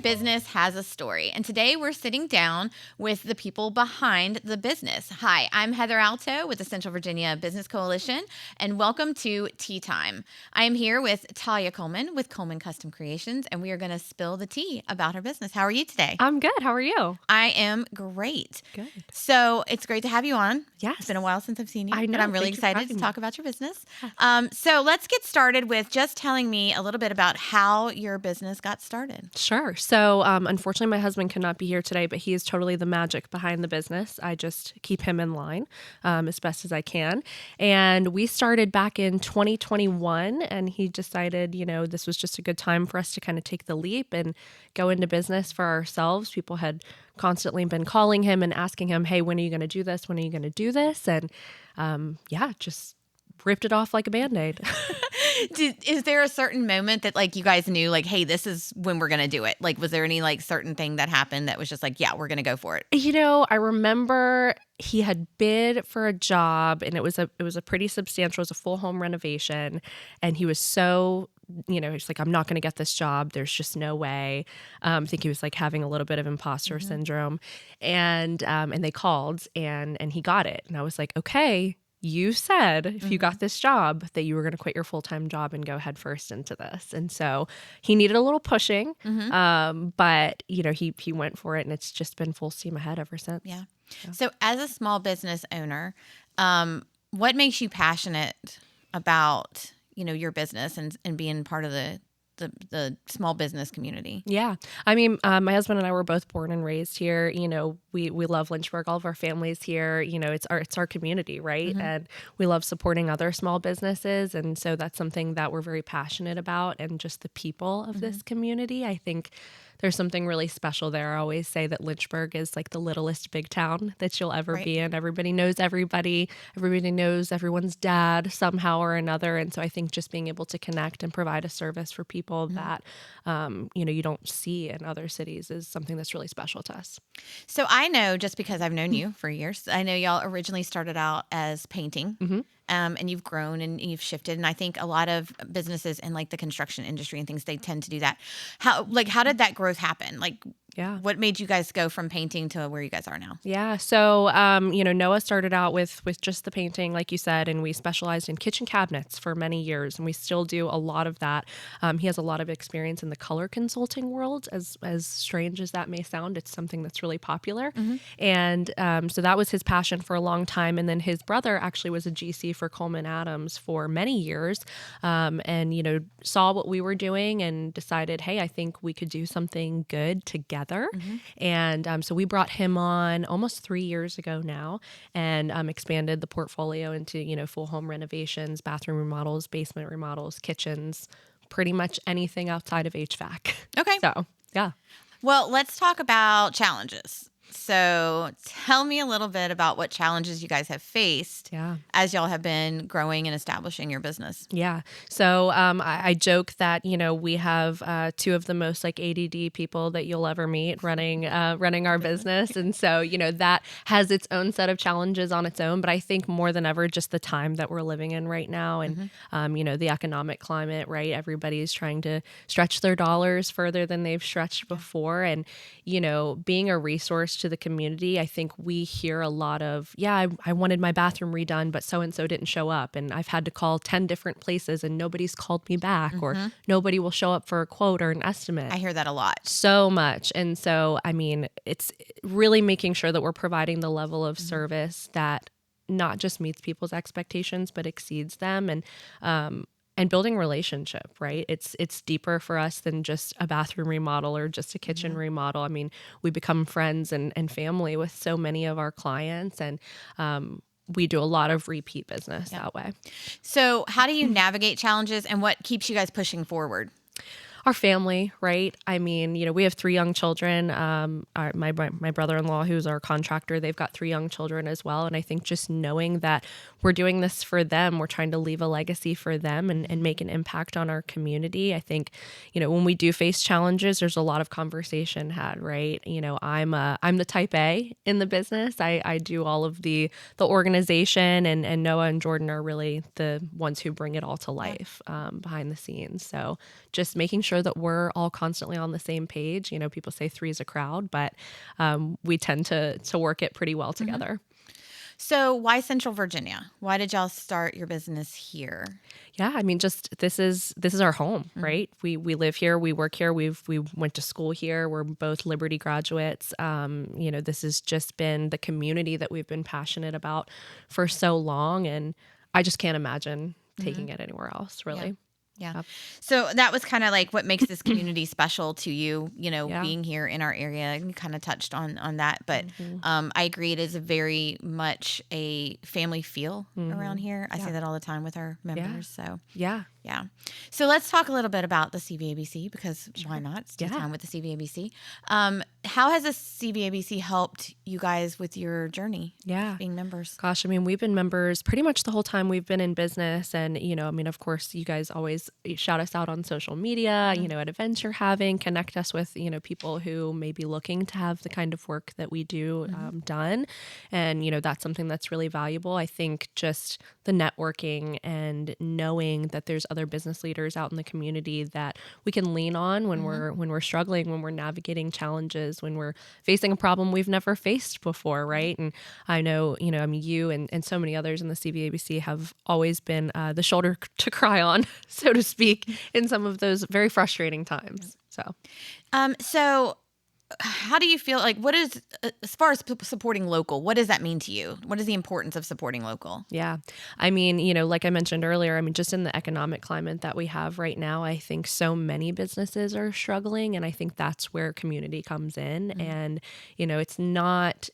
business has a story, and today we're sitting down with the people behind the business. Hi, I'm Heather Alto with the Central Virginia Business Coalition, and welcome to Tea Time. I am here with Talya Coleman with Coleman Custom Creations, and we are going to spill the tea about her business. How are you today? I'm good. How are you? I am great. Good. So it's great to have you on. Yes. It's been a while since I've seen you, I know. but I'm really Thank you for excited to having talk me. about your business. So let's get started with just telling me a little bit about how your business got started. Sure. So, unfortunately, my husband could not be here today, but he is totally the magic behind the business. I just keep him in line as best as I can. And we started back in 2021, and he decided, this was just a good time for us to kind of take the leap and go into business for ourselves. People had constantly been calling him and asking him, hey, when are you going to do this? When are you going to do this? And just ripped it off like a Band-Aid. Is there a certain moment that you guys knew hey, this is when we're going to do it? Was there any certain thing that happened that was just yeah, we're going to go for it? I remember he had bid for a job, and it was a pretty substantial, it was a full home renovation. And he was so, he's like, I'm not going to get this job. There's just no way. I think he was having a little bit of imposter syndrome, and they called and he got it. And I was like, okay, you said if you got this job that you were going to quit your full-time job and go head first into this. And so he needed a little pushing, but he went for it, and it's just been full steam ahead ever since. Yeah. So as a small business owner, what makes you passionate about, your business and being part of the small business community? Yeah. I mean, my husband and I were both born and raised here. We love Lynchburg. All of our families here, it's our community, right? And we love supporting other small businesses. And so that's something that we're very passionate about, and just the people of this community. I think there's something really special there. I always say that Lynchburg is the littlest big town that you'll ever be in. Everybody knows everybody. Everybody knows everyone's dad somehow or another. And so I think just being able to connect and provide a service for people that, you don't see in other cities is something that's really special to us. So I know, just because I've known you for years, I know y'all originally started out as painting. And you've grown and you've shifted. And I think a lot of businesses in the construction industry and things, they tend to do that. How did that growth happen? Yeah. What made you guys go from painting to where you guys are now? Yeah. So, Noah started out with just the painting, like you said, and we specialized in kitchen cabinets for many years, and we still do a lot of that. He has a lot of experience in the color consulting world, as strange as that may sound. It's something that's really popular. And so that was his passion for a long time. And then his brother actually was a GC for Coleman Adams for many years, and, saw what we were doing and decided, hey, I think we could do something good together. And so we brought him on almost 3 years ago now, and expanded the portfolio into, full home renovations, bathroom remodels, basement remodels, kitchens, pretty much anything outside of HVAC. Okay. So, yeah. Well, let's talk about challenges. So tell me a little bit about what challenges you guys have faced as y'all have been growing and establishing your business. Yeah. So I joke that, we have two of the most ADD people that you'll ever meet running our business. And so, that has its own set of challenges on its own. But I think more than ever, just the time that we're living in right now and, the economic climate, right? Everybody's trying to stretch their dollars further than they've stretched before. And, being a resource to the community, I think we hear a lot of, I wanted my bathroom redone, but so-and-so didn't show up. And I've had to call 10 different places and nobody's called me back, or nobody will show up for a quote or an estimate. I hear that a lot. So much. And so, I mean, it's really making sure that we're providing the level of service that not just meets people's expectations, but exceeds them. And building relationship, right? It's deeper for us than just a bathroom remodel or just a kitchen remodel. I mean, we become friends and family with so many of our clients, and we do a lot of repeat business that way. So how do you navigate challenges, and what keeps you guys pushing forward? Our family, right? I mean, we have 3 young children. My brother-in-law, who's our contractor, they've got 3 young children as well. And I think just knowing that we're doing this for them, we're trying to leave a legacy for them and make an impact on our community. I think, when we do face challenges, there's a lot of conversation had, right? I'm the type A in the business. I do all of the organization, and Noah and Jordan are really the ones who bring it all to life behind the scenes. So just making sure sure that we're all constantly on the same page. You know, people say three is a crowd, but we tend to work it pretty well together. So why Central Virginia? Why did y'all start your business here? Yeah, I mean, just this is our home, right? We live here, we work here, we went to school here. We're both Liberty graduates. You know, this has just been the community that we've been passionate about for so long, and I just can't imagine taking it anywhere else, really. Yeah. Yep. So that was kind of like what makes this community special to you, you know, Yeah. being here in our area. And you kind of touched on that. But I agree, it is a very much a family feel around here. I say that all the time with our members. So, Yeah. yeah. So let's talk a little bit about the CVABC, because why not? It's tea time with the CVABC. How has the CVABC helped you guys with your journey being members? Gosh, I mean, we've been members pretty much the whole time we've been in business. And, you know, I mean, of course, you guys always shout us out on social media, you know, at events you're having, connect us with, you know, people who may be looking to have the kind of work that we do done. And, you know, that's something that's really valuable. I think just the networking and knowing that there's other business leaders out in the community that we can lean on when we're struggling, when we're navigating challenges, when we're facing a problem we've never faced before, right? And I know, you know, I mean, you and so many others in the CVABC have always been the shoulder to cry on, so to speak, in some of those very frustrating times. So how do you feel like, what is, as far as supporting local, what does that mean to you? What is the importance of supporting local? Yeah. I mean, you know, like I mentioned earlier, I mean, just in the economic climate that we have right now, I think so many businesses are struggling. And I think that's where community comes in. And, you know, it's not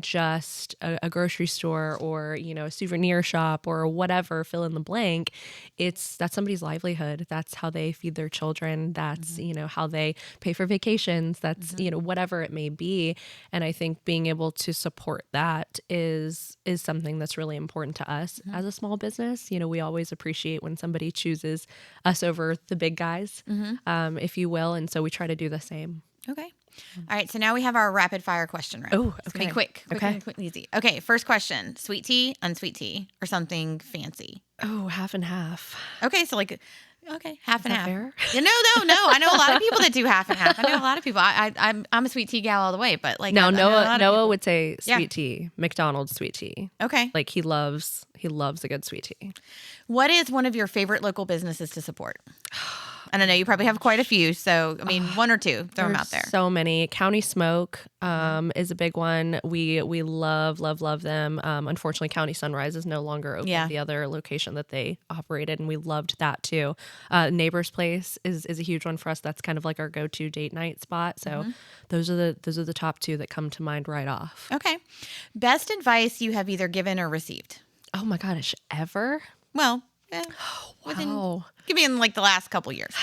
just a grocery store or, you know, a souvenir shop or whatever, fill in the blank. That's somebody's livelihood. That's how they feed their children. That's, you know, how they pay for vacations. That's, you know, whatever it may be. And I think being able to support that is something that's really important to us as a small business. You know, we always appreciate when somebody chooses us over the big guys, if you will. And so we try to do the same. Okay. All right. So now we have our rapid fire question round. Oh, it's going to be quick and easy. Okay. First question, sweet tea, unsweet tea, or something fancy? Oh, half and half. Okay. So like, half and half. Fair? Yeah, no. I know a lot of people that do half and half. I know a lot of people. I'm a sweet tea gal all the way, but like now I know a lot of Noah people. would say sweet tea, McDonald's sweet tea. Okay. Like he loves a good sweet tea. What is one of your favorite local businesses to support? And I know you probably have quite a few. So, I mean, one or two, throw them out there. So many. County Smoke is a big one. We love them. Unfortunately, County Sunrise is no longer open. The other location that they operated, and we loved that too. Neighbor's Place is a huge one for us. That's kind of like our go-to date night spot. So those are the top two that come to mind right off. Okay. Best advice you have either given or received? Oh my gosh, ever? Well, wow. Give me in like the last couple years.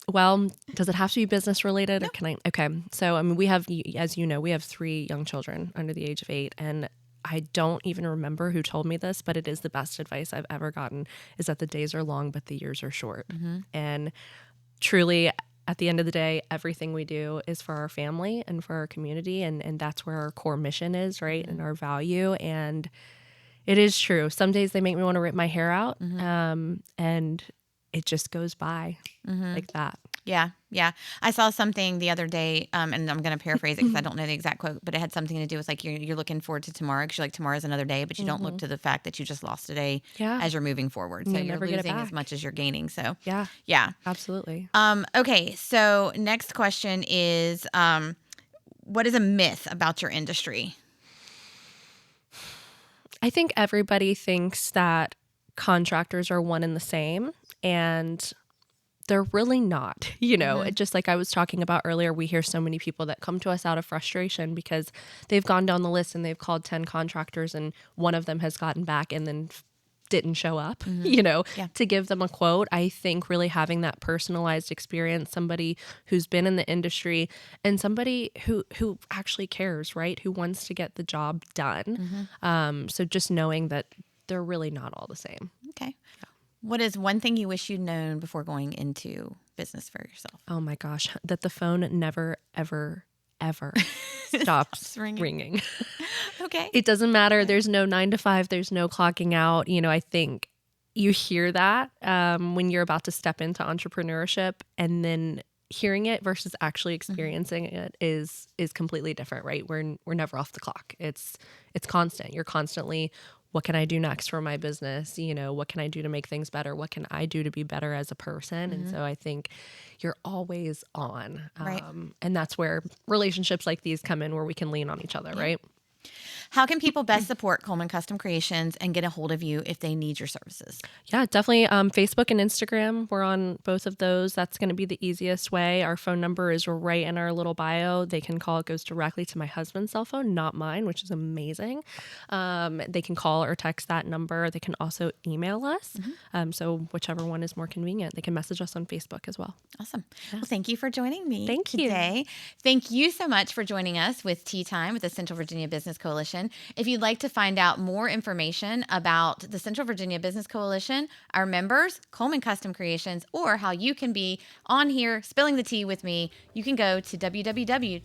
Well, does it have to be business related? Or can I? Okay. So, I mean, we have, as you know, we have 3 young children under the age of 8. And I don't even remember who told me this, but it is the best advice I've ever gotten, is that the days are long, but the years are short. And truly, at the end of the day, everything we do is for our family and for our community. And that's where our core mission is, right? And our value. And it is true. Some days they make me want to rip my hair out. And it just goes by like that. Yeah. I saw something the other day, and I'm going to paraphrase it because I don't know the exact quote, but it had something to do with like you're looking forward to tomorrow because you're like, tomorrow's another day, but you don't look to the fact that you just lost a day as you're moving forward. So you're losing as much as you're gaining. So yeah, absolutely. Okay. So next question is, what is a myth about your industry? I think everybody thinks that contractors are one and the same, and they're really not. You know, just like I was talking about earlier, we hear so many people that come to us out of frustration because they've gone down the list and they've called 10 contractors and one of them has gotten back and then didn't show up, you know, to give them a quote. I think really having that personalized experience, somebody who's been in the industry and somebody who actually cares, right? Who wants to get the job done. So just knowing that they're really not all the same. Okay. What is one thing you wish you'd known before going into business for yourself? Oh my gosh, that the phone never, ever, ever stops ringing. Okay. It doesn't matter. There's no 9 to 5. There's no clocking out. You know, I think you hear that when you're about to step into entrepreneurship, and then hearing it versus actually experiencing it is completely different, right? We're never off the clock. It's constant. You're constantly, what can I do next for my business? What can I do to make things better? What can I do to be better as a person? And so I think you're always on. Right. And that's where relationships like these come in, where we can lean on each other, right? How can people best support Coleman Custom Creations and get a hold of you if they need your services? Yeah, definitely. Facebook and Instagram, we're on both of those. That's going to be the easiest way. Our phone number is right in our little bio. They can call. It goes directly to my husband's cell phone, not mine, which is amazing. They can call or text that number. They can also email us. So whichever one is more convenient. They can message us on Facebook as well. Awesome. Well, thank you for joining me Thank you. today. Thank you so much for joining us with Tea Time with the Central Virginia Business Coalition. If you'd like to find out more information about the Central Virginia Business Coalition, our members, Coleman Custom Creations, or how you can be on here spilling the tea with me, you can go to www.cvabc.org.